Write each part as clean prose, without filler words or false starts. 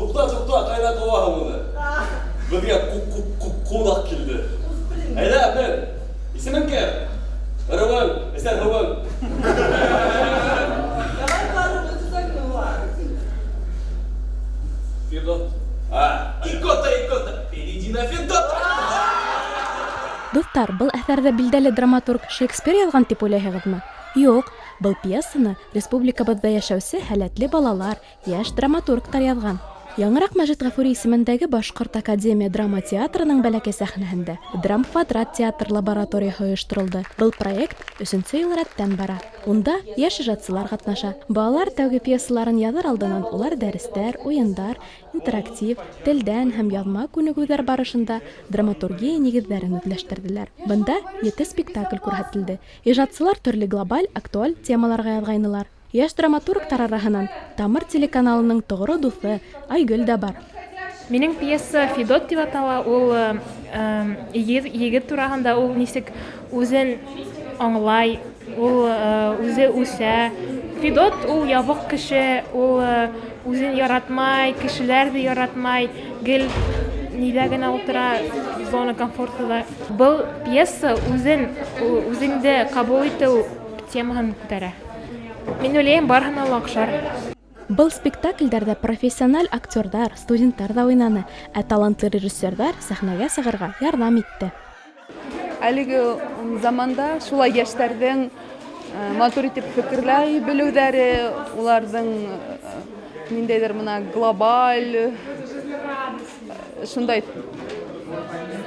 Tukta, kaynak ovağı bunu. Bizge kudak kildi. Hayda ben, ismin kim? Erwan, sen Erwan. Федот. Икота, перейди на Федот. Дуҫтар, был әҫәрҙә билдәле драматург Шекспир яҙған тип уйлайһығыҙмы? Юҡ, был пьесаны республикабыҙҙа йәшәүсе һәләтле балалар, йәш драматургтар яҙған. Яңыраҡ Мәжит Ғафури исемендәге Башҡорт академия драма театрының бәләкәй сәхнәһендә Драм Квадрат театр лабораторияһы ойошторолдо. Был проект 3-нче йыл рәттән бара. Унда йәш ижадсылар ҡатнаша. Балалар тәүге пьесаларын яҙыр алдынан улар дәрестәр, уйындар, интерактив, телдән һәм яҙма күнегеүҙәр барышында драматургия нигеҙҙәрен үҙләштерҙеләр. Бында 7 спектакль күрһәтелде. Ижадсылар төрлө глобаль, актуаль темаларға яҙғайнылар. Йәш драматургтар араһынан Тамыр телеканалының тоғро дуҫы Айгөл дә бар. Минең пьеса Федот дип атала, ул егет тураһында, ул нисек үзен аңлай, ул үзе үсә. Федот ул ябык кеше, ул үзен яратмай, кешеләрҙе яратмай, гел нидә генә ултыра, зона комфортында. Был пьеса үзеңде ҡабул итеү темаһын күтәрә. Мин уйлайым, барыһына ла оҡшар. Был спектаклдәрҙә профессиональ актерҙар, студенттар да уйнаны, ә талантлы режиссерҙар сәхнәгә сығырға ярҙам итте. Әлеге заманда шулай йәштәрҙең матур итеп фекерләй белеүҙәре, уларҙың ниндәйҙер мына глобаль шундай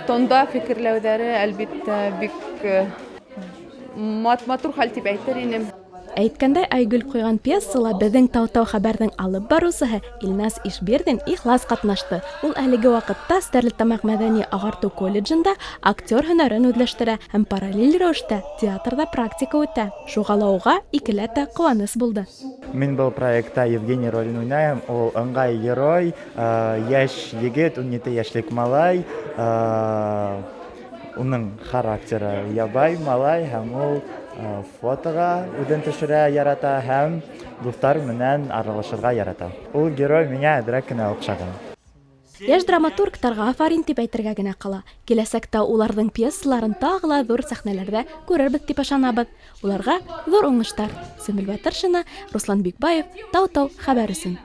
тонда фекерләүҙәре әлбиттә бик матур хәл тип әйтер инем. Әйткәндәй, Айгөл ҡуйған пьесала беҙҙең Тау-Тау хәбәрҙең алып барыусыһы Илназ Ишбирҙин ихлас ҡатнашты. Ул әлеге ваҡытта Стәрлетамаҡ мәҙәни ағартыу колледжында актер һөнәрен үҙләштерә һәм параллель рәүештә театрҙа практика үтә. Шуға ла уға икеләтә ҡыуаныс булды. Мин был проектта Евгений ролен уйнайым. Ул ыңғай герой, йәш егет, 17 йәшлек малай. Уның характеры ябай малай һәм ул фотоға үҙен төшөрә ярата һәм дуҫтар менән аралашырға ярата. Ул герой миңә әҙерәк кенә оҡшаған. Йәш драматургтарға афарин тип әйтергә генә ҡала. Киләсәктә уларҙың пьесаларын тағы ла ҙур сәхнәләрҙә күрербеҙ дип ышанабыҙ. Уларға ҙур уңыштар. Сөмбөл Батыршина, Руслан Бикбаев, Тау-Тау хәбәр өсөн.